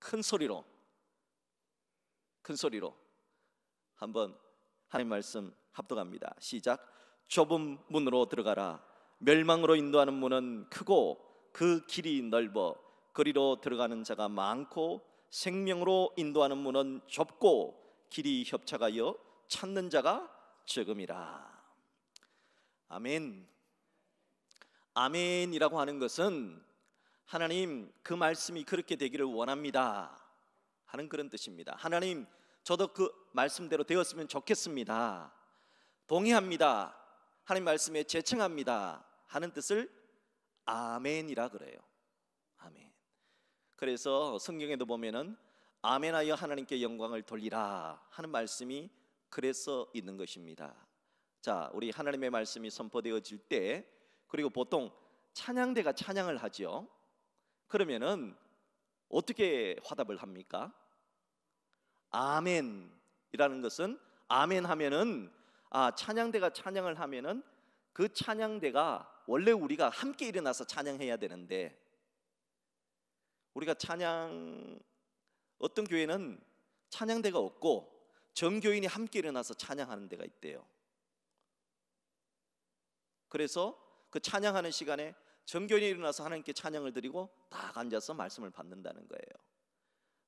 큰 소리로 한번 하나님 말씀 합독합니다. 시작. 좁은 문으로 들어가라. 멸망으로 인도하는 문은 크고 그 길이 넓어 그리로 들어가는 자가 많고 생명으로 인도하는 문은 좁고 길이 협착하여 찾는 자가 적음이라. 아멘. 아멘이라고 하는 것은 하나님 그 말씀이 그렇게 되기를 원합니다 하는 그런 뜻입니다. 하나님 저도 그 말씀대로 되었으면 좋겠습니다, 동의합니다, 하나님 말씀에 제청합니다 하는 뜻을 아멘이라 그래요. 아멘. 그래서 성경에도 보면은 아멘하여 하나님께 영광을 돌리라 하는 말씀이 그래서 있는 것입니다. 자, 우리 하나님의 말씀이 선포되어질 때, 그리고 보통 찬양대가 찬양을 하죠. 그러면은 어떻게 화답을 합니까? 아멘이라는 것은, 아멘 하면은 찬양대가 찬양을 하면은 그 찬양대가 원래 우리가 함께 일어나서 찬양해야 되는데, 우리가 어떤 교회는 찬양대가 없고 전교인이 함께 일어나서 찬양하는 데가 있대요. 그래서 그 찬양하는 시간에 전교인이 일어나서 하나님께 찬양을 드리고 딱 앉아서 말씀을 받는다는 거예요.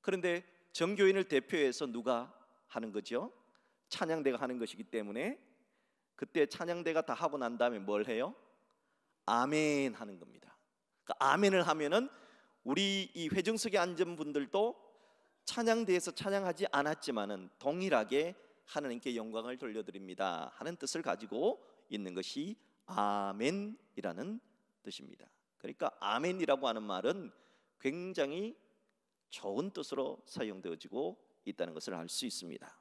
그런데 전교인을 대표해서 누가 하는 거죠? 찬양대가 하는 것이기 때문에 그때 찬양대가 다 하고 난 다음에 뭘 해요? 아멘 하는 겁니다. 그러니까 아멘을 하면은 우리 이 회중석에 앉은 분들도 찬양대에서 찬양하지 않았지만은 동일하게 하나님께 영광을 돌려드립니다 하는 뜻을 가지고 있는 것이 아멘이라는 뜻입니다. 그러니까 아멘이라고 하는 말은 굉장히 좋은 뜻으로 사용되어지고 있다는 것을 알 수 있습니다.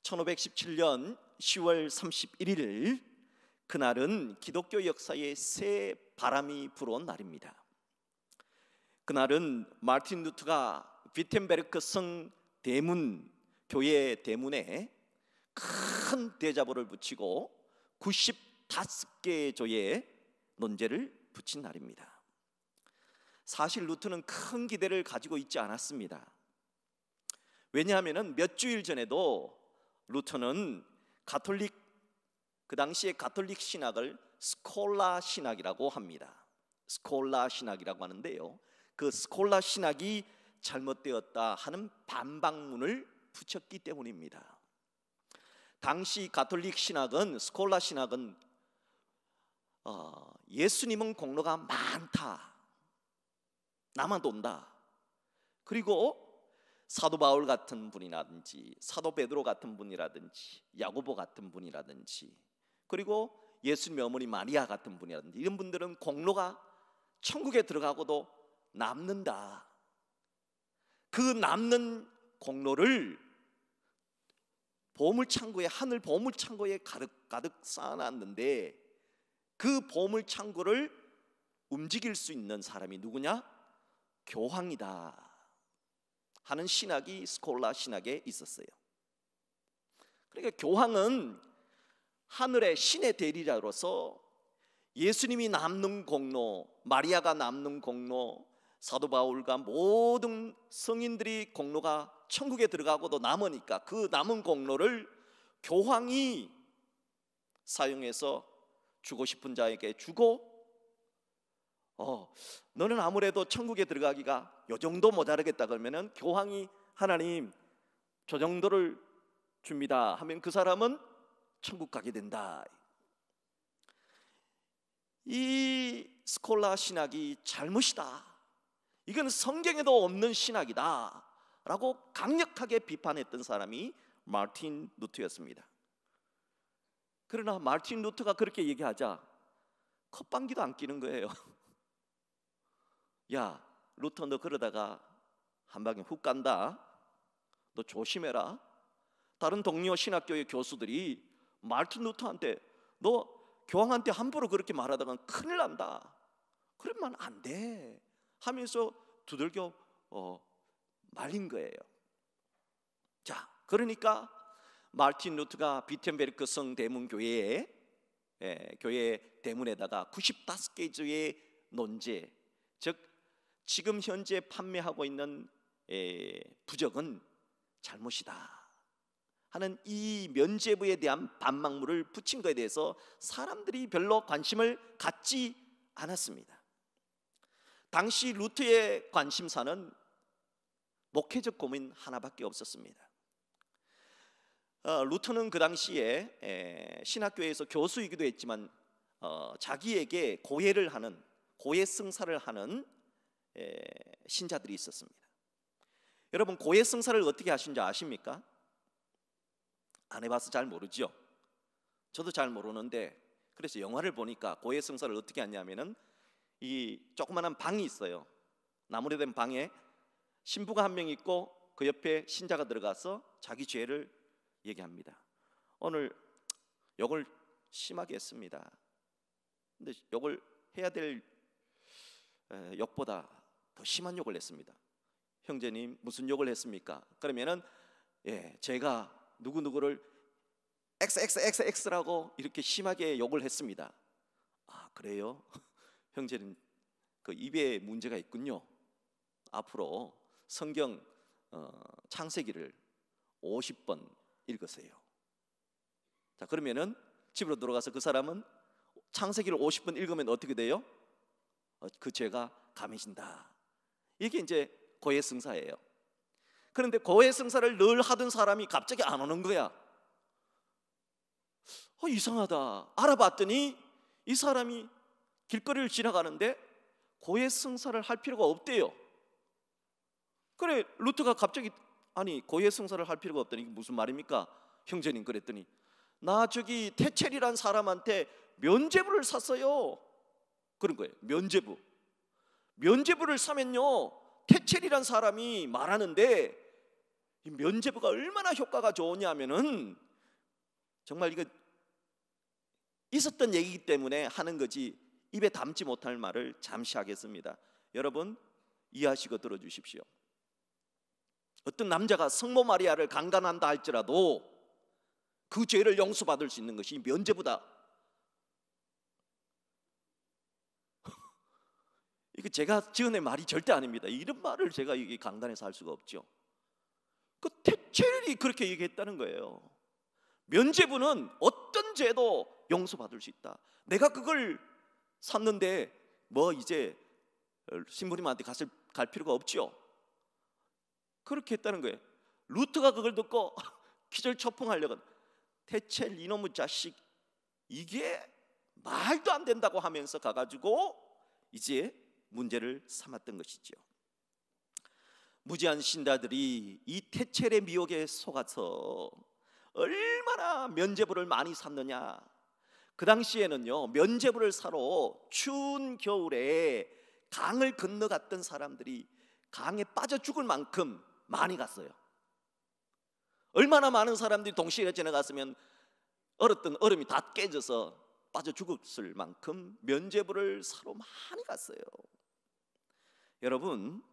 1517년 10월 31일, 그날은 기독교 역사에 새 바람이 불어온 날입니다. 그날은 마르틴 루터가 비텐베르크 성 대문, 교회 대문에 큰 대자보를 붙이고 95개의 조의 논제를 붙인 날입니다. 사실 루터는 큰 기대를 가지고 있지 않았습니다. 왜냐하면 몇 주일 전에도 루터는 그 당시의 가톨릭 신학을 스콜라 신학이라고 합니다. 스콜라 신학이라고 하는데요, 그 스콜라 신학이 잘못되었다 하는 반박문을 붙였기 때문입니다. 당시 가톨릭 신학은, 스콜라 신학은 예수님은 공로가 많다, 나만 돈다, 그리고 사도 바울 같은 분이라든지 사도 베드로 같은 분이라든지 야고보 같은 분이라든지 그리고 예수님의 어머니 마리아 같은 분이라든지 이런 분들은 공로가 천국에 들어가고도 남는다. 그 남는 공로를 보물창고에, 하늘 보물창고에 가득 쌓아놨는데 그 보물창고를 움직일 수 있는 사람이 누구냐? 교황이다 하는 신학이 스콜라 신학에 있었어요. 그러니까 교황은 하늘의 신의 대리자로서 예수님이 남는 공로, 마리아가 남는 공로, 사도 바울과 모든 성인들이 공로가 천국에 들어가고도 남으니까 그 남은 공로를 교황이 사용해서 주고 싶은 자에게 주고, 너는 아무래도 천국에 들어가기가 요 정도 모자라겠다 그러면은 교황이 하나님 저 정도를 줍니다 하면 그 사람은 천국 가게 된다. 이 스콜라 신학이 잘못이다, 이건 성경에도 없는 신학이다 라고 강력하게 비판했던 사람이 마르틴 루터였습니다. 그러나 마르틴 루터가 그렇게 얘기하자 컵방귀도 안 끼는 거예요. 야, 루터 너 그러다가 한 방에 훅 간다, 너 조심해라. 다른 동료 신학교의 교수들이 마르틴 루터한테 너 교황한테 함부로 그렇게 말하다가 큰일 난다, 그러면 안 돼 하면서 두들겨 말린 거예요. 자, 그러니까 마르틴 루터가 비텐베르크 성 대문 교회 대문에다가 95개의 논제, 즉 지금 현재 판매하고 있는 부적은 잘못이다 하는 이 면죄부에 대한 반박문을 붙인 것에 대해서 사람들이 별로 관심을 갖지 않았습니다. 당시 루트의 관심사는 목회적 고민 하나밖에 없었습니다. 루터는 그 당시에 신학교에서 교수이기도 했지만 자기에게 고해성사를 하는 신자들이 있었습니다. 여러분, 고해성사를 어떻게 하신지 아십니까? 안 해봐서 잘 모르죠. 저도 잘 모르는데, 그래서 영화를 보니까 고해성사를 어떻게 하냐면은 이 조그마한 방이 있어요. 나무로 된 방에 신부가 한 명 있고 그 옆에 신자가 들어가서 자기 죄를 얘기합니다. 오늘 욕을 심하게 했습니다. 근데 욕을 해야 될 욕보다 더 심한 욕을 했습니다. 형제님, 무슨 욕을 했습니까? 그러면은 제가 누구누구를 XXXX라고 이렇게 심하게 욕을 했습니다. 아, 그래요? 형제는 그 입에 문제가 있군요. 앞으로 성경 창세기를 50번 읽으세요. 자, 그러면은 집으로 들어가서 그 사람은 창세기를 50번 읽으면 어떻게 돼요? 그 죄가 감해진다. 이게 이제 고해성사예요. 그런데 고해성사를 늘 하던 사람이 갑자기 안 오는 거야. 이상하다. 알아봤더니 이 사람이 길거리를 지나가는데 고해성사를 할 필요가 없대요. 그래, 루트가 갑자기 아니 고해성사를 할 필요가 없다니 이게 무슨 말입니까? 형제님, 그랬더니 나 저기 태첼이란 사람한테 면죄부를 샀어요. 그런 거예요. 면죄부를 사면요, 태첼이란 사람이 말하는데 이 면죄부가 얼마나 효과가 좋으냐면은 정말 이거 있었던 얘기이기 때문에 하는 거지 입에 담지 못할 말을 잠시 하겠습니다. 여러분, 이해하시고 들어주십시오. 어떤 남자가 성모 마리아를 강간한다 할지라도 그 죄를 용서받을 수 있는 것이 면죄부다. 이거 제가 지어낸 말이 절대 아닙니다. 이런 말을 제가 이게 강단에서 할 수가 없죠. 그 태첼이 그렇게 얘기했다는 거예요. 면죄부는 어떤 죄도 용서받을 수 있다. 내가 그걸 샀는데 뭐 이제 신부님한테 갈 필요가 없죠. 그렇게 했다는 거예요. 루트가 그걸 듣고 기절초풍하려고, 태첼 이놈의 자식, 이게 말도 안 된다고 하면서 가가지고 이제 문제를 삼았던 것이죠. 무지한 신자들이 이 태첼의 미혹에 속아서 얼마나 면죄부를 많이 샀느냐. 그 당시에는요, 면죄부를 사러 추운 겨울에 강을 건너갔던 사람들이 강에 빠져 죽을 만큼 많이 갔어요. 얼마나 많은 사람들이 동시에 지나갔으면 얼었던 얼음이 다 깨져서 빠져 죽었을 만큼 면죄부를 사러 많이 갔어요. 여러분,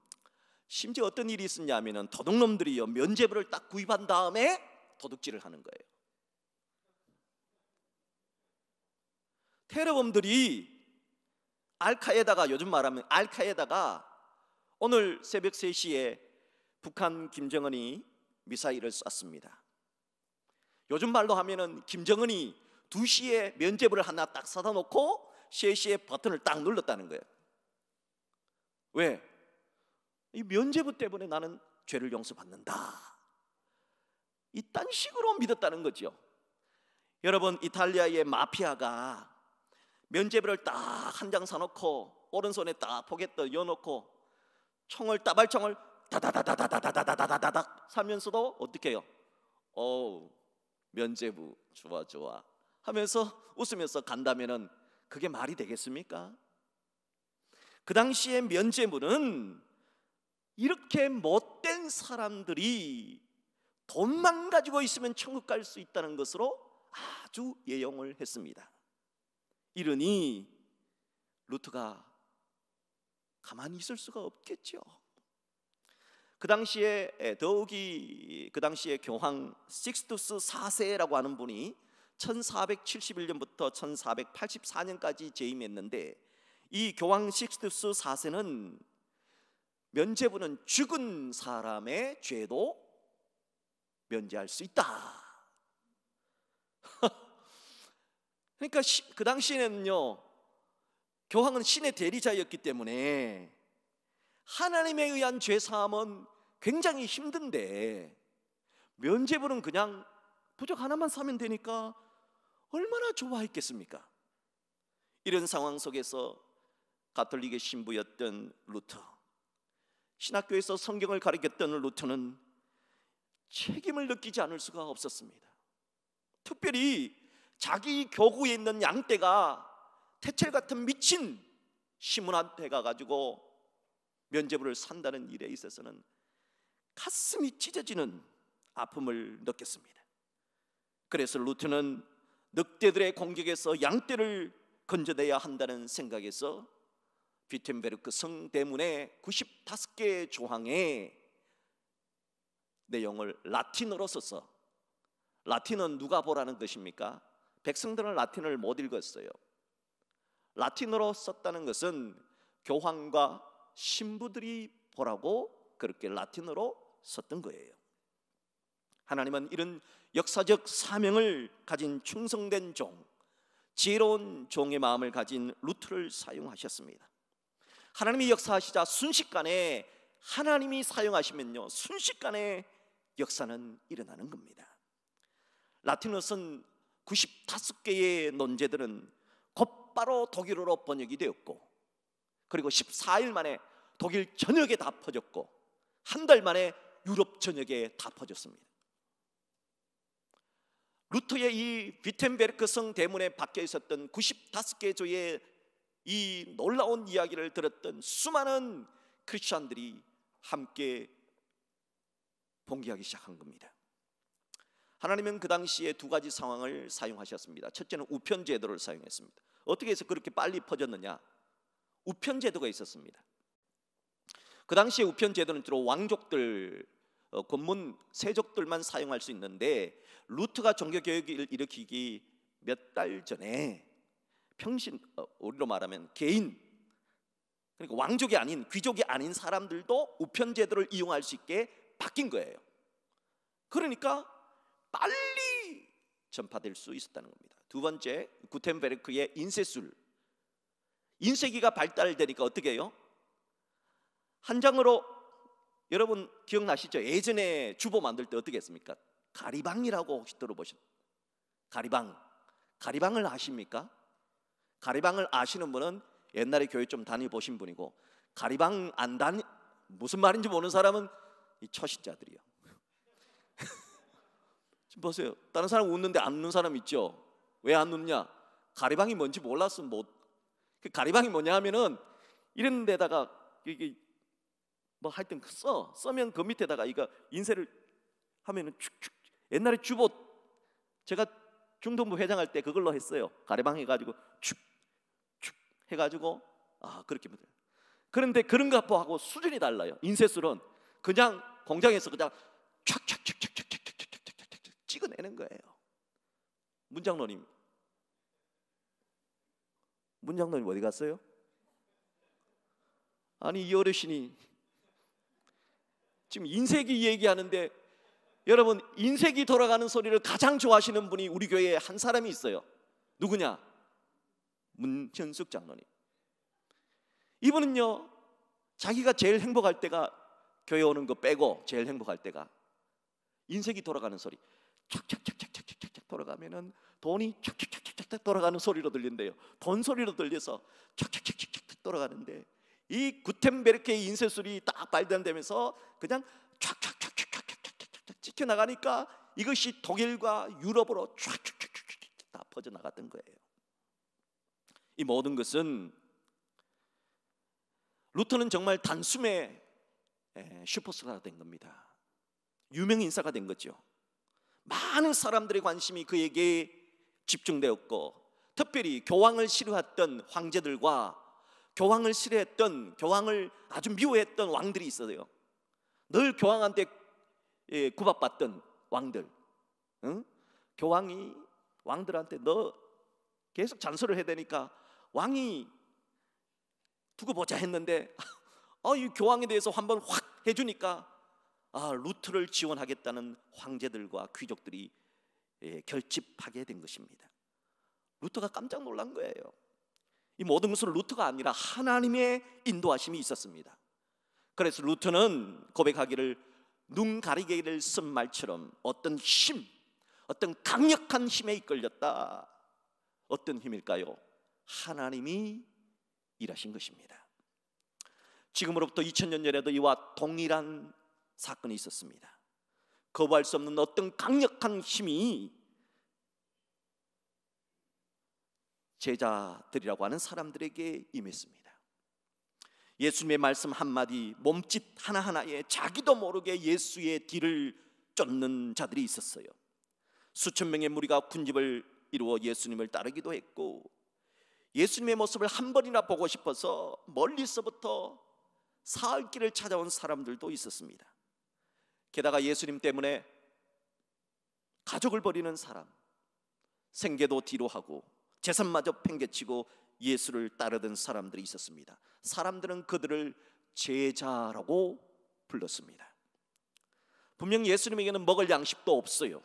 심지어 어떤 일이 있었냐면은 도둑놈들이요, 면죄부를 딱 구입한 다음에 도둑질을 하는 거예요. 테러범들이 알카에다가, 요즘 말하면 알카에다가 오늘 새벽 3시에 북한 김정은이 미사일을 쐈습니다. 요즘 말로 하면은 김정은이 2시에 면죄부를 하나 딱 사다 놓고 3시에 버튼을 딱 눌렀다는 거예요. 왜? 이 면죄부 때문에 나는 죄를 용서받는다, 이딴 식으로 믿었다는 거죠. 여러분, 이탈리아의 마피아가 면죄부를 딱 한 장 사놓고 오른손에 딱 포켓도 여놓고 총을, 따발총을 다다다다다다다다다닥 사면서도 어떻게 해요? 면죄부 좋아 좋아 하면서 웃으면서 간다면은 그게 말이 되겠습니까? 그 당시에 면죄부는 이렇게 못된 사람들이 돈만 가지고 있으면 천국 갈 수 있다는 것으로 아주 예용을 했습니다. 이러니 루트가 가만히 있을 수가 없겠죠. 그 당시에 더욱이 그 당시에 교황 식스투스 4세라고 하는 분이 1471년부터 1484년까지 재임했는데, 이 교황 식스투스 4세는 면죄부는 죽은 사람의 죄도 면제할 수 있다. 그러니까 그 당시에는요, 교황은 신의 대리자였기 때문에 하나님에 의한 죄사함은 굉장히 힘든데 면죄부는 그냥 부적 하나만 사면 되니까 얼마나 좋아했겠습니까? 이런 상황 속에서 가톨릭의 신부였던 루터, 신학교에서 성경을 가르쳤던 루터는 책임을 느끼지 않을 수가 없었습니다. 특별히 자기 교구에 있는 양떼가 태첼 같은 미친 시몬한테 가가지고 면죄부를 산다는 일에 있어서는 가슴이 찢어지는 아픔을 느꼈습니다. 그래서 루터는 늑대들의 공격에서 양떼를 건져내야 한다는 생각에서 비텐베르크 성대문의 95개의 조항의 내용을 라틴어로 써서, 라틴어는 누가 보라는 것입니까? 백성들은 라틴어를 못 읽었어요. 라틴어로 썼다는 것은 교황과 신부들이 보라고 그렇게 라틴어로 썼던 거예요. 하나님은 이런 역사적 사명을 가진 충성된 종, 지혜로운 종의 마음을 가진 루터를 사용하셨습니다. 하나님이 역사하시자 순식간에, 하나님이 사용하시면요 순식간에 역사는 일어나는 겁니다. 라틴어 쓴 95개의 논제들은 곧바로 독일어로 번역이 되었고, 그리고 14일 만에 독일 전역에 다 퍼졌고, 한 달 만에 유럽 전역에 다 퍼졌습니다. 루터의 이 비텐베르크 성 대문에 박혀 있었던 95개 조의 이 놀라운 이야기를 들었던 수많은 크리스천들이 함께 봉기하기 시작한 겁니다. 하나님은 그 당시에 두 가지 상황을 사용하셨습니다. 첫째는 우편 제도를 사용했습니다. 어떻게 해서 그렇게 빨리 퍼졌느냐? 우편 제도가 있었습니다. 그 당시에 우편 제도는 주로 왕족들, 권문 세족들만 사용할 수 있는데, 루터가 종교 교육을 일으키기 몇 달 전에 평신, 우리로 말하면 개인, 그러니까 왕족이 아닌, 귀족이 아닌 사람들도 우편 제도를 이용할 수 있게 바뀐 거예요. 그러니까 빨리 전파될 수 있었다는 겁니다. 두 번째, 구텐베르크의 인쇄술, 인쇄기가 발달되니까 어떻게 해요? 한 장으로, 여러분 기억나시죠? 예전에 주보 만들 때 어떻게 했습니까? 가리방이라고 혹시 들어보셨나요? 가리방을 아십니까? 가리방을 아시는 분은 옛날에 교회 좀 다녀보신 분이고, 가리방 안 다니, 무슨 말인지 모르는 사람은 이 초신자들이요. 지금 보세요. 다른 사람 웃는데 안 웃는 사람 있죠? 왜 안 웃냐? 가리방이 뭔지 몰랐으면 못. 그 가리방이 뭐냐 하면은 이런 데다가 이게 뭐 하여튼 써면 그 밑에다가 이거 인쇄를 하면은 축축. 옛날에 주보, 제가 중동부 회장할 때 그걸로 했어요. 가리방 해가지고 축축 해가지고, 그렇게. 그런데 그런 거하고 수준이 달라요. 인쇄술은 그냥 공장에서 그냥 촥촥촥촥촥촥촥촥 찍어내는 거예요. 문장로님 어디 갔어요? 아니, 이 어르신이 지금 인쇄기 얘기하는데, 여러분 인쇄기 돌아가는 소리를 가장 좋아하시는 분이 우리 교회에 한 사람이 있어요. 누구냐? 문현숙 장로님. 이분은요, 자기가 제일 행복할 때가, 교회 오는 거 빼고 제일 행복할 때가 인쇄기 돌아가는 소리, 촥촥촥촥촥촥 돌아가면은 돈이 촥촥촥촥 돌아가는 소리로 들린대요. 돈 소리로 들려서 촥촥촥촥 돌아가는데, 이 구텐베르크의 인쇄술이 딱 발달되면서 그냥 촥촥촥촥촥 찍혀 나가니까 이것이 독일과 유럽으로 촥촥촥촥 다 퍼져 나갔던 거예요. 이 모든 것은, 루터는 정말 단숨에 슈퍼스타가 된 겁니다. 유명 인사가 된 거죠. 많은 사람들의 관심이 그에게 집중되었고, 특별히 교황을 싫어했던 황제들과 교황을 싫어했던, 교황을 아주 미워했던 왕들이 있어요. 늘 교황한테 구박받던 왕들, 응? 교황이 왕들한테 너 계속 잔소리를 해야 되니까 왕이 두고 보자 했는데 이 교황에 대해서 한번 확 해주니까 루트를 지원하겠다는 황제들과 귀족들이 결집하게 된 것입니다. 루터가 깜짝 놀란 거예요. 이 모든 것은 루터가 아니라 하나님의 인도하심이 있었습니다. 그래서 루터는 고백하기를 눈 가리개를 쓴 말처럼 어떤 힘, 어떤 강력한 힘에 이끌렸다. 어떤 힘일까요? 하나님이 일하신 것입니다. 지금으로부터 2000년 전에도 이와 동일한 사건이 있었습니다. 거부할 수 없는 어떤 강력한 힘이 제자들이라고 하는 사람들에게 임했습니다. 예수님의 말씀 한마디, 몸짓 하나하나에 자기도 모르게 예수의 뒤를 쫓는 자들이 있었어요. 수천 명의 무리가 군집을 이루어 예수님을 따르기도 했고, 예수님의 모습을 한 번이나 보고 싶어서 멀리서부터 사흘 길을 찾아온 사람들도 있었습니다. 게다가 예수님 때문에 가족을 버리는 사람, 생계도 뒤로 하고 재산마저 팽개치고 예수를 따르던 사람들이 있었습니다. 사람들은 그들을 제자라고 불렀습니다. 분명 예수님에게는 먹을 양식도 없어요.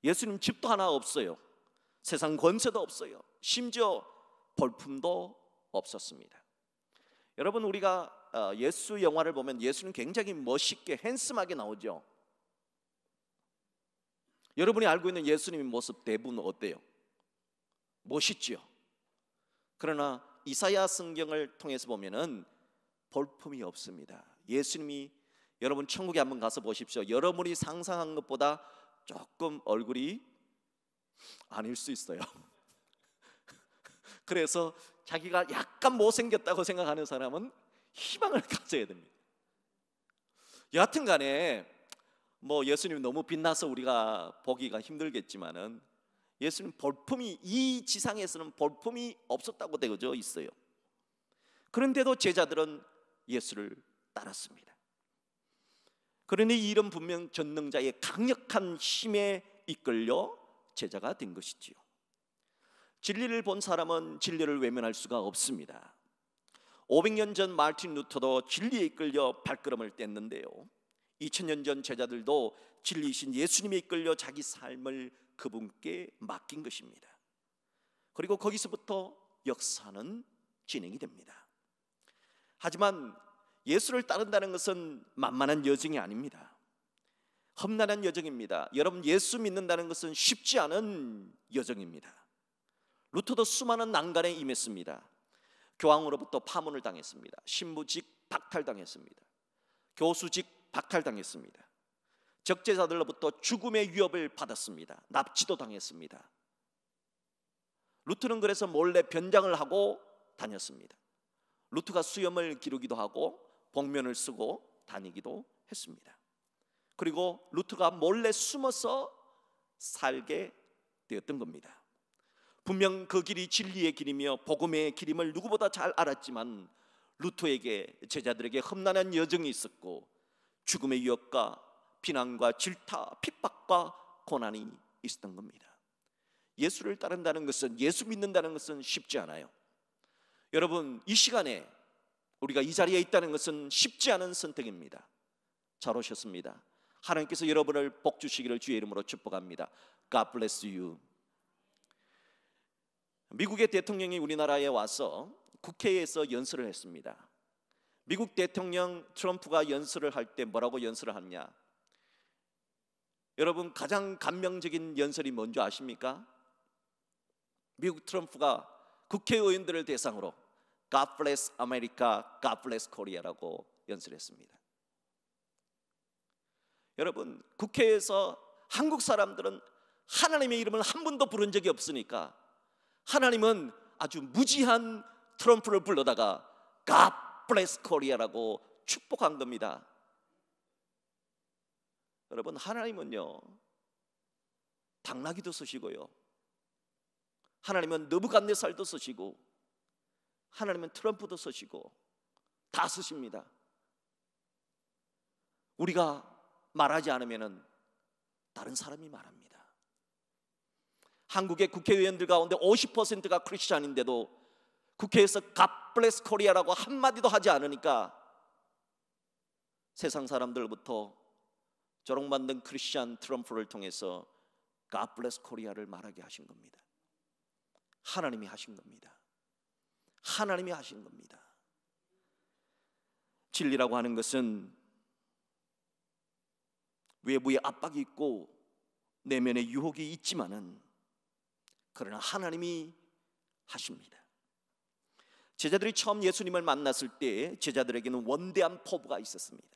예수님 집도 하나 없어요. 세상 권세도 없어요. 심지어 볼품도 없었습니다. 여러분, 우리가 예수 영화를 보면 예수는 굉장히 멋있게 핸섬하게 나오죠. 여러분이 알고 있는 예수님의 모습 대부분 어때요? 멋있죠. 그러나 이사야 성경을 통해서 보면은 볼품이 없습니다. 예수님이, 여러분 천국에 한번 가서 보십시오. 여러분이 상상한 것보다 조금 얼굴이 아닐 수 있어요. 그래서 자기가 약간 못생겼다고 생각하는 사람은 희망을 가져야 됩니다. 여하튼 간에 예수님이 너무 빛나서 우리가 보기가 힘들겠지만은 예수님 볼품이, 이 지상에서는 볼품이 없었다고 되어져 있어요. 그런데도 제자들은 예수를 따랐습니다. 그러니 이 일은 분명 전능자의 강력한 힘에 이끌려 제자가 된 것이지요. 진리를 본 사람은 진리를 외면할 수가 없습니다. 500년 전 마르틴 루터도 진리에 이끌려 발걸음을 뗐는데요, 2000년 전 제자들도 진리이신 예수님에 이끌려 자기 삶을 그분께 맡긴 것입니다. 그리고 거기서부터 역사는 진행이 됩니다. 하지만 예수를 따른다는 것은 만만한 여정이 아닙니다. 험난한 여정입니다. 여러분, 예수 믿는다는 것은 쉽지 않은 여정입니다. 루터도 수많은 난간에 임했습니다. 교황으로부터 파문을 당했습니다. 신부직 박탈당했습니다. 교수직 박탈당했습니다. 적재자들로부터 죽음의 위협을 받았습니다. 납치도 당했습니다. 루터는 그래서 몰래 변장을 하고 다녔습니다. 루터가 수염을 기르기도 하고 복면을 쓰고 다니기도 했습니다. 그리고 루터가 몰래 숨어서 살게 되었던 겁니다. 분명 그 길이 진리의 길이며 복음의 길임을 누구보다 잘 알았지만 루터에게, 제자들에게 험난한 여정이 있었고 죽음의 위협과 비난과 질타, 핍박과 고난이 있었던 겁니다. 예수를 따른다는 것은, 예수 믿는다는 것은 쉽지 않아요. 여러분, 이 시간에 우리가 이 자리에 있다는 것은 쉽지 않은 선택입니다. 잘 오셨습니다. 하나님께서 여러분을 복 주시기를 주의 이름으로 축복합니다. God bless you. 미국의 대통령이 우리나라에 와서 국회에서 연설을 했습니다. 미국 대통령 트럼프가 연설을 할 때 뭐라고 연설을 하냐? 여러분, 가장 감명적인 연설이 뭔지 아십니까? 미국 트럼프가 국회의원들을 대상으로 God bless America, God bless Korea라고 연설했습니다. 여러분, 국회에서 한국 사람들은 하나님의 이름을 한 번도 부른 적이 없으니까 하나님은 아주 무지한 트럼프를 불러다가 God bless Korea라고 축복한 겁니다. 여러분, 하나님은요, 당나귀도 쓰시고요, 하나님은 느부갓네살도 쓰시고, 하나님은 트럼프도 쓰시고 다 쓰십니다. 우리가 말하지 않으면 다른 사람이 말합니다. 한국의 국회의원들 가운데 50%가 크리스찬인데도 국회에서 God bless Korea라고 한마디도 하지 않으니까 세상 사람들부터 조롱받는 크리스찬 트럼프를 통해서 God bless Korea를 말하게 하신 겁니다. 하나님이 하신 겁니다. 하나님이 하신 겁니다. 진리라고 하는 것은 외부의 압박이 있고 내면의 유혹이 있지만은 그러나 하나님이 하십니다. 제자들이 처음 예수님을 만났을 때 제자들에게는 원대한 포부가 있었습니다.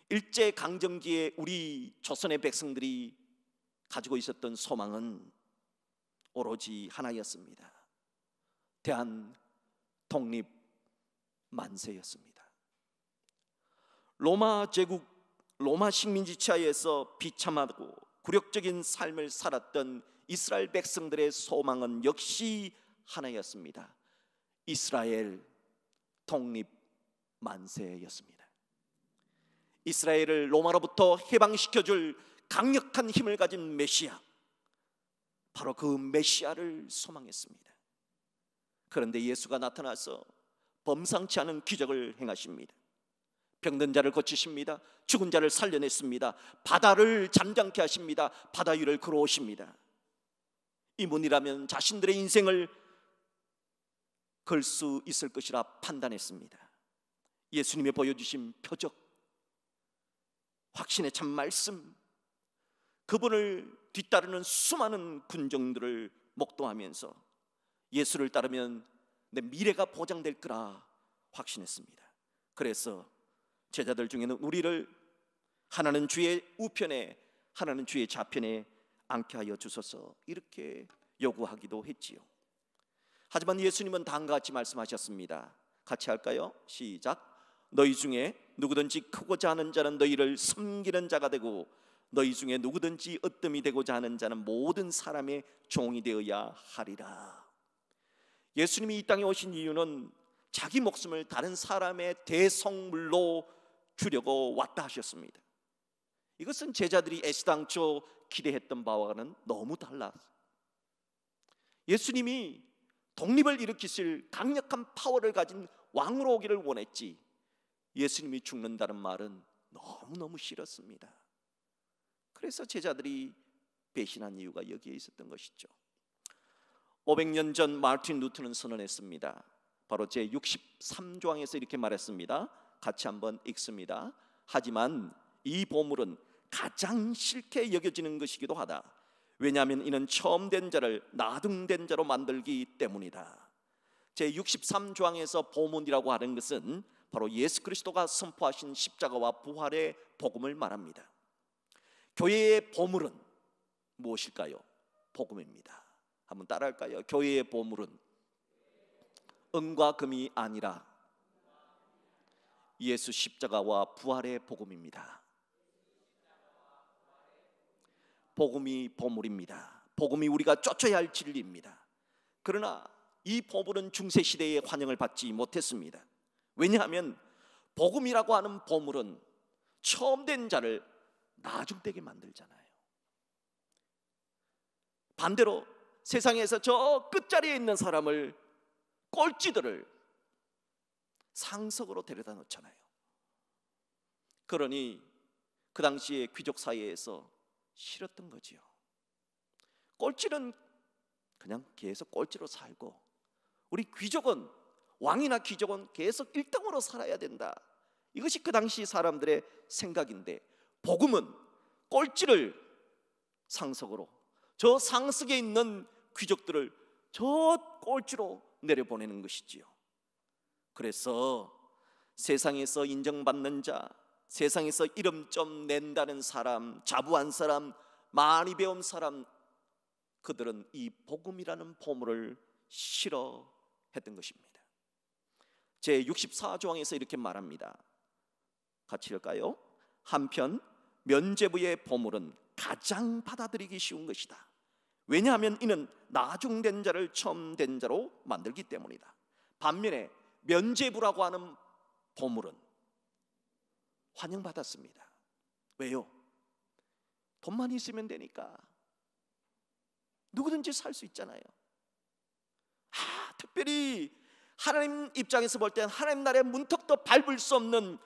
일제강점기에 우리 조선의 백성들이 가지고 있었던 소망은 오로지 하나였습니다. 대한 독립 만세였습니다. 로마 제국, 로마 식민지 치하에서 비참하고 굴욕적인 삶을 살았던 이스라엘 백성들의 소망은 역시 하나였습니다. 이스라엘 독립 만세였습니다. 이스라엘을 로마로부터 해방시켜줄 강력한 힘을 가진 메시아, 바로 그 메시아를 소망했습니다. 그런데 예수가 나타나서 범상치 않은 기적을 행하십니다. 병든 자를 고치십니다. 죽은 자를 살려냈습니다. 바다를 잠잠케 하십니다. 바다 위를 걸어오십니다. 이분이라면 자신들의 인생을 걸 수 있을 것이라 판단했습니다. 예수님이 보여주신 표적, 확신의 참 말씀, 그분을 뒤따르는 수많은 군정들을 목도하면서 예수를 따르면 내 미래가 보장될 거라 확신했습니다. 그래서 제자들 중에는 우리를 하나는 주의 우편에 하나는 주의 좌편에 앉게 하여 주소서 이렇게 요구하기도 했지요. 하지만 예수님은 다음과 같이 말씀하셨습니다. 같이 할까요? 시작. 너희 중에 누구든지 크고자 하는 자는 너희를 섬기는 자가 되고 너희 중에 누구든지 으뜸이 되고자 하는 자는 모든 사람의 종이 되어야 하리라. 예수님이 이 땅에 오신 이유는 자기 목숨을 다른 사람의 대성물로 주려고 왔다 하셨습니다. 이것은 제자들이 애시당초 기대했던 바와는 너무 달라. 예수님이 독립을 일으키실 강력한 파워를 가진 왕으로 오기를 원했지, 예수님이 죽는다는 말은 너무너무 싫었습니다. 그래서 제자들이 배신한 이유가 여기에 있었던 것이죠. 500년 전 마르틴 루터는 선언했습니다. 바로 제 63조항에서 이렇게 말했습니다. 같이 한번 읽습니다. 하지만 이 보물은 가장 싫게 여겨지는 것이기도 하다. 왜냐하면 이는 처음 된 자를 나중된 자로 만들기 때문이다. 제 63조항에서 보물이라고 하는 것은 바로 예수 그리스도가 선포하신 십자가와 부활의 복음을 말합니다. 교회의 보물은 무엇일까요? 복음입니다. 한번 따라할까요? 교회의 보물은 은과 금이 아니라 예수 십자가와 부활의 복음입니다. 복음이 보물입니다. 복음이 우리가 쫓아야 할 진리입니다. 그러나 이 보물은 중세시대의 환영을 받지 못했습니다. 왜냐하면 복음이라고 하는 보물은 처음 된 자를 나중되게 만들잖아요. 반대로 세상에서 저 끝자리에 있는 사람을, 꼴찌들을 상석으로 데려다 놓잖아요. 그러니 그 당시에 귀족 사회에서 싫었던 거지요. 꼴찌는 그냥 계속 꼴찌로 살고, 우리 귀족은, 왕이나 귀족은 계속 1등으로 살아야 된다. 이것이 그 당시 사람들의 생각인데, 복음은 꼴찌를 상석으로, 저 상석에 있는 귀족들을 저 꼴찌로 내려보내는 것이지요. 그래서 세상에서 인정받는 자, 세상에서 이름 좀 낸다는 사람, 자부한 사람, 많이 배운 사람, 그들은 이 복음이라는 보물을 싫어했던 것입니다. 제 64조항에서 이렇게 말합니다. 같이 읽을까요? 한편 면죄부의 보물은 가장 받아들이기 쉬운 것이다. 왜냐하면 이는 나중된 자를 처음 된 자로 만들기 때문이다. 반면에 면죄부라고 하는 보물은 환영받았습니다. 왜요? 돈만 있으면 되니까 누구든지 살 수 있잖아요. 특별히 하나님 입장에서 볼 땐 하나님 나라의 문턱도 밟을 수 없는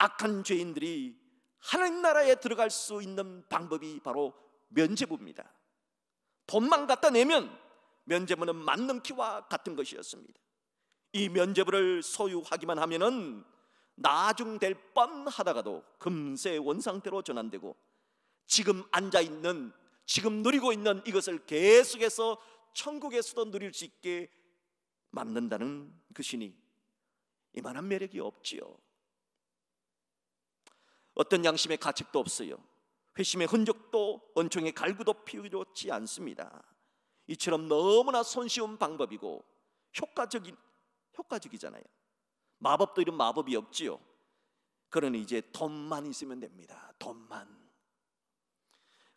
악한 죄인들이 하나님 나라에 들어갈 수 있는 방법이 바로 면죄부입니다. 돈만 갖다 내면 면죄부는 만능키와 같은 것이었습니다. 이 면죄부를 소유하기만 하면은 나중될 뻔하다가도 금세 원상태로 전환되고 지금 앉아있는, 지금 누리고 있는 이것을 계속해서 천국에서도 누릴 수 있게 만든다는 것이니 이만한 매력이 없지요. 어떤 양심의 가책도 없어요. 회심의 흔적도 은총의 갈구도 필요치 않습니다. 이처럼 너무나 손쉬운 방법이고 효과적이잖아요. 마법도 이런 마법이 없지요. 그러니 이제 돈만 있으면 됩니다. 돈만.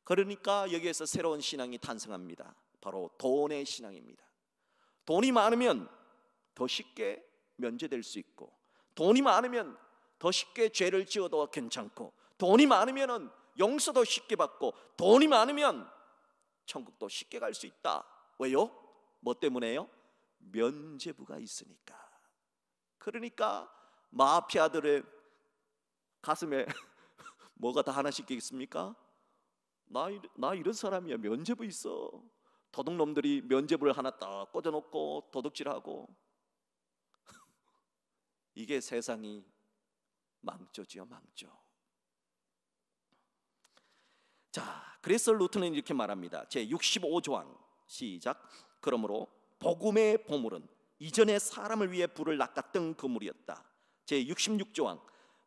그러니까 여기에서 새로운 신앙이 탄생합니다. 바로 돈의 신앙입니다. 돈이 많으면 더 쉽게 면제될 수 있고, 돈이 많으면 더 쉽게 죄를 지어도 괜찮고, 돈이 많으면 용서도 쉽게 받고, 돈이 많으면 천국도 쉽게 갈 수 있다. 왜요? 뭐 때문에요? 면죄부가 있으니까. 그러니까 마피아들의 가슴에 뭐가 다 하나씩 있겠습니까? 나 이런 사람이야. 면죄부 있어. 도둑놈들이 면죄부를 하나 딱 꽂아놓고 도둑질하고. 이게 세상이 망조지요, 망조. 자, 그래서 루트는 이렇게 말합니다. 제 65조항 시작. 그러므로 복음의 보물은 이전에 사람을 위해 불을 낚았던 그물이었다. 제 66조항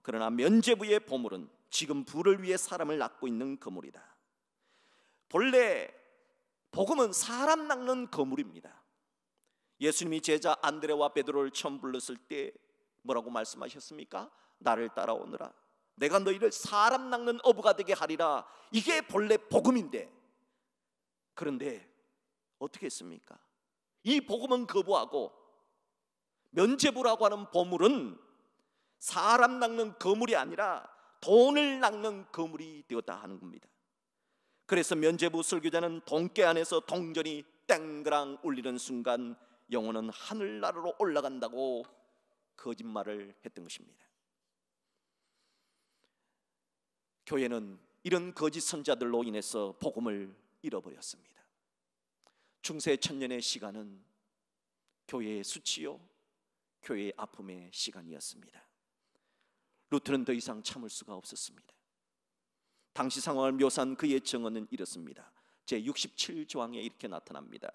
그러나 면죄부의 보물은 지금 불을 위해 사람을 낚고 있는 그물이다. 본래 복음은 사람 낚는 그물입니다. 예수님이 제자 안드레와 베드로를 처음 불렀을 때 뭐라고 말씀하셨습니까? 나를 따라오너라. 내가 너희를 사람 낚는 어부가 되게 하리라. 이게 본래 복음인데, 그런데 어떻게 했습니까? 이 복음은 거부하고 면죄부라고 하는 보물은 사람 낚는 거물이 아니라 돈을 낚는 거물이 되었다 하는 겁니다. 그래서 면죄부 설교자는 돈깨 안에서 동전이 땡그랑 울리는 순간 영혼은 하늘나라로 올라간다고 거짓말을 했던 것입니다. 교회는 이런 거짓 선자들로 인해서 복음을 잃어버렸습니다. 중세 천년의 시간은 교회의 수치요, 교회의 아픔의 시간이었습니다. 루트는 더 이상 참을 수가 없었습니다. 당시 상황을 묘사한 그의 증언은 이렇습니다. 제 67조항에 이렇게 나타납니다.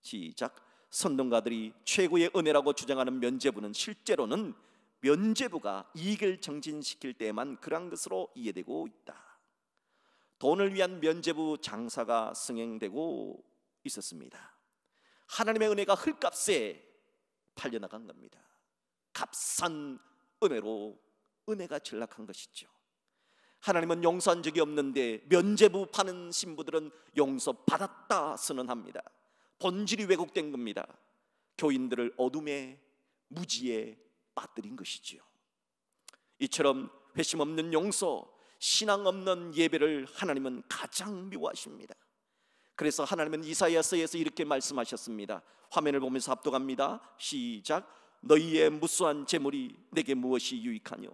시작. 선동가들이 최고의 은혜라고 주장하는 면죄부는 실제로는 면죄부가 이익을 정진시킬 때에만 그러한 것으로 이해되고 있다. 돈을 위한 면죄부 장사가 승행되고 있었습니다. 하나님의 은혜가 헐값에 팔려나간 겁니다. 값싼 은혜로 은혜가 전락한 것이죠. 하나님은 용서한 적이 없는데 면죄부 파는 신부들은 용서받았다 선언합니다. 본질이 왜곡된 겁니다. 교인들을 어둠의 무지에 빠뜨린 것이지요. 이처럼 회심 없는 용서, 신앙 없는 예배를 하나님은 가장 미워하십니다. 그래서 하나님은 이사야서에서 이렇게 말씀하셨습니다. 화면을 보면서 합독합니다. 시작. 너희의 무수한 재물이 내게 무엇이 유익하뇨?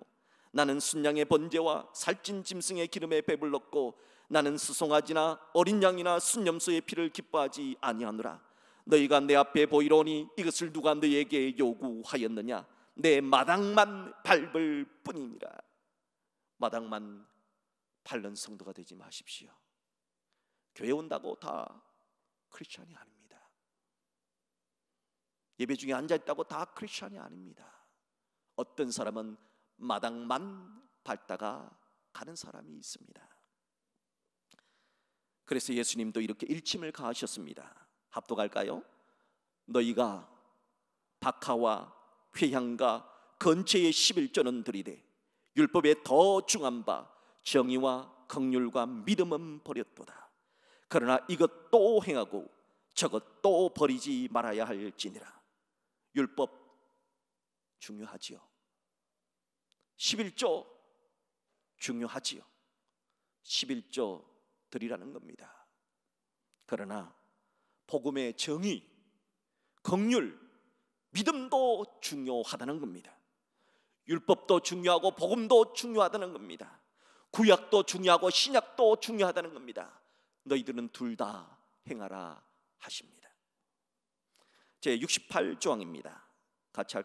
나는 순양의 번제와 살찐 짐승의 기름에 배불렀고 나는 수송아지나 어린 양이나 순염소의 피를 기뻐하지 아니하노라. 너희가 내 앞에 보이로니 이것을 누가 너희에게 요구하였느냐? 내 마당만 밟을 뿐이니라. 마당만 밟는 성도가 되지 마십시오. 교회 온다고 다 크리스찬이 아닙니다. 예배 중에 앉아있다고 다 크리스찬이 아닙니다. 어떤 사람은 마당만 밟다가 가는 사람이 있습니다. 그래서 예수님도 이렇게 일침을 가하셨습니다. 합독할까요? 너희가 박하와 회향과 건채의 11조는 드리되 율법에 더 중한 바 정의와 긍휼과 믿음은 버렸도다. 그러나 이것도 행하고 저것도 버리지 말아야 할지니라. 율법 중요하지요. 11조 중요하지요. 11조 드리라는 겁니다. 그러나 복음의 정의, 긍휼, 믿음도 중요하다는 겁니다. 율법도 중요하고 복음도 중요하다는 겁니다. 구약도 중요하고 신약도 중요하다는 겁니다. 너희들은 둘 다 행하라 하십니다. 제 68조항입니다. 같이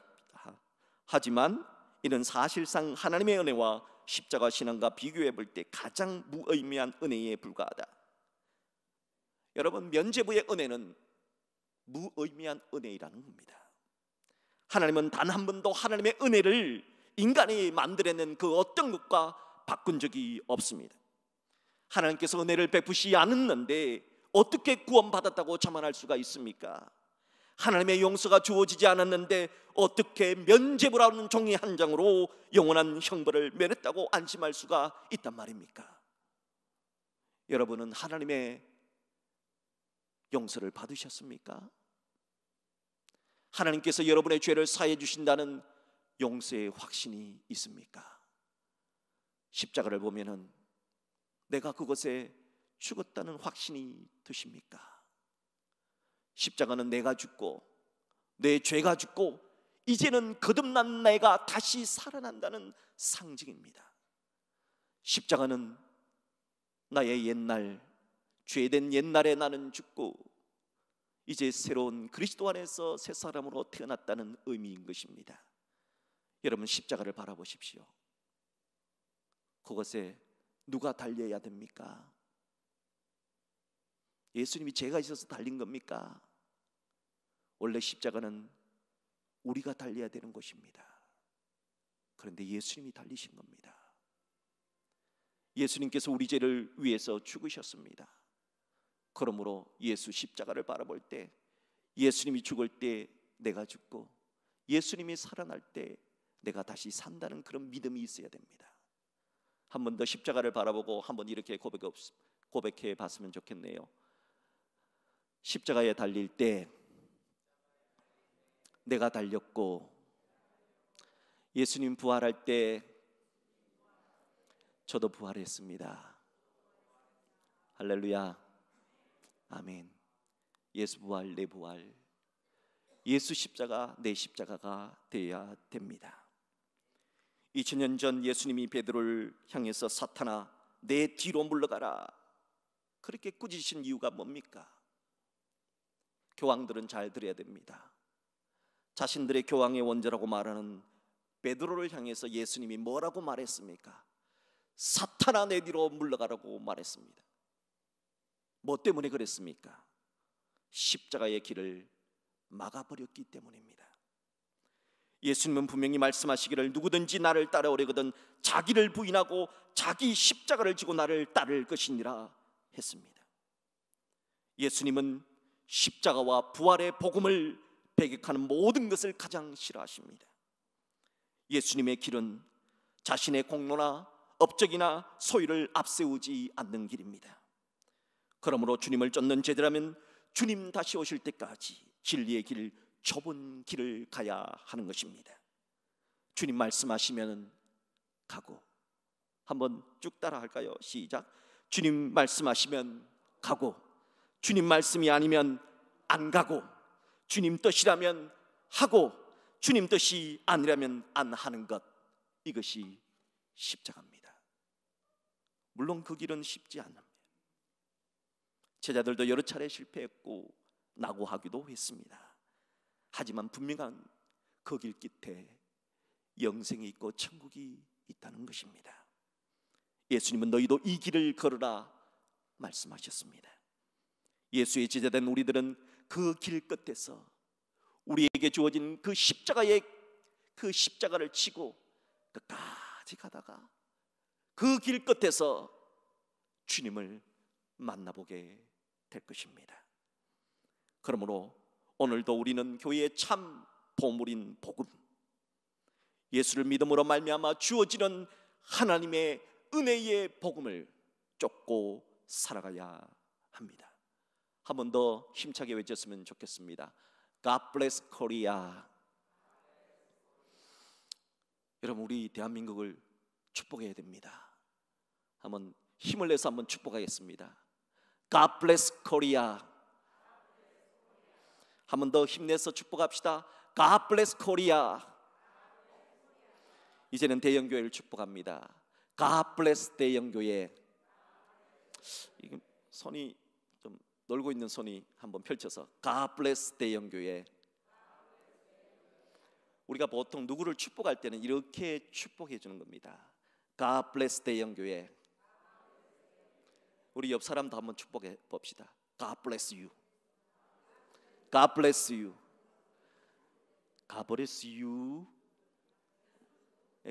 하지만 이는 사실상 하나님의 은혜와 십자가 신앙과 비교해 볼 때 가장 무의미한 은혜에 불과하다. 여러분, 면죄부의 은혜는 무의미한 은혜라는 겁니다. 하나님은 단 한 번도 하나님의 은혜를 인간이 만들어낸 그 어떤 것과 바꾼 적이 없습니다. 하나님께서 은혜를 베푸시 않았는데 어떻게 구원받았다고 자만할 수가 있습니까? 하나님의 용서가 주어지지 않았는데 어떻게 면죄부라는 종이 한 장으로 영원한 형벌을 면했다고 안심할 수가 있단 말입니까? 여러분은 하나님의 용서를 받으셨습니까? 하나님께서 여러분의 죄를 사해 주신다는 용서의 확신이 있습니까? 십자가를 보면은 내가 그곳에 죽었다는 확신이 드십니까? 십자가는 내가 죽고 내 죄가 죽고 이제는 거듭난 내가 다시 살아난다는 상징입니다. 십자가는 나의 옛날, 죄된 옛날에 나는 죽고 이제 새로운 그리스도 안에서 새 사람으로 태어났다는 의미인 것입니다. 여러분, 십자가를 바라보십시오. 그것에 누가 달려야 됩니까? 예수님이 죄가 있어서 달린 겁니까? 원래 십자가는 우리가 달려야 되는 것입니다. 그런데 예수님이 달리신 겁니다. 예수님께서 우리 죄를 위해서 죽으셨습니다. 그러므로 예수 십자가를 바라볼 때, 예수님이 죽을 때 내가 죽고 예수님이 살아날 때 내가 다시 산다는 그런 믿음이 있어야 됩니다. 한 번 더 십자가를 바라보고 한번 이렇게 고백해 봤으면 좋겠네요. 십자가에 달릴 때 내가 달렸고 예수님 부활할 때 저도 부활했습니다. 할렐루야, 아멘. 예수 부활, 내 부활, 예수 십자가, 내 십자가가 되어야 됩니다. 2000년 전 예수님이 베드로를 향해서 사탄아 내 뒤로 물러가라 그렇게 꾸짖으신 이유가 뭡니까? 교황들은 잘 들어야 됩니다. 자신들의 교황의 원조라고 말하는 베드로를 향해서 예수님이 뭐라고 말했습니까? 사탄아 내 뒤로 물러가라고 말했습니다. 뭐 때문에 그랬습니까? 십자가의 길을 막아버렸기 때문입니다. 예수님은 분명히 말씀하시기를 누구든지 나를 따라오려거든 자기를 부인하고 자기 십자가를 지고 나를 따를 것이니라 했습니다. 예수님은 십자가와 부활의 복음을 배격하는 모든 것을 가장 싫어하십니다. 예수님의 길은 자신의 공로나 업적이나 소유를 앞세우지 않는 길입니다. 그러므로 주님을 쫓는 제자라면 주님 다시 오실 때까지 진리의 길, 좁은 길을 가야 하는 것입니다. 주님 말씀하시면 가고, 한번 쭉 따라 할까요? 시작. 주님 말씀하시면 가고, 주님 말씀이 아니면 안 가고, 주님 뜻이라면 하고, 주님 뜻이 아니라면 안 하는 것, 이것이 십자가입니다. 물론 그 길은 쉽지 않습니다. 제자들도 여러 차례 실패했고 낙오하기도 했습니다. 하지만 분명한 그 길 끝에 영생이 있고 천국이 있다는 것입니다. 예수님은 너희도 이 길을 걸으라 말씀하셨습니다. 예수의 제자된 우리들은 그 길 끝에서 우리에게 주어진 그 십자가를 지고 끝까지 가다가 그 길 끝에서 주님을 만나보게 될 것입니다. 그러므로 오늘도 우리는 교회의 참 보물인 복음, 예수를 믿음으로 말미암아 주어지는 하나님의 은혜의 복음을 쫓고 살아가야 합니다. 한 번 더 힘차게 외쳤으면 좋겠습니다. God bless Korea. 여러분, 우리 대한민국을 축복해야 됩니다. 한번 힘을 내서 한번 축복하겠습니다. God bless Korea. 한 번 더 힘내서 축복합시다. God bless Korea. 이제는 대형교회를 축복합니다. God bless 대형교회. 이게 손이 좀 놀고 있는 손이 한번 펼쳐서 God bless 대형교회. 우리가 보통 누구를 축복할 때는 이렇게 축복해 주는 겁니다. God bless 대형교회. 우리 옆 사람도 한번 축복해 봅시다. God bless you. God bless you. God bless you.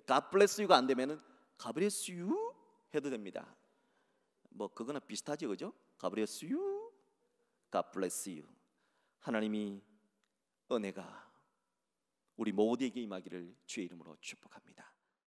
God bless you가 안 되면은 God bless you 해도 됩니다. 뭐 그거나 비슷하죠, 그죠? God bless you. God bless you. 하나님이 은혜가 우리 모두에게 임하기를 주의 이름으로 축복합니다.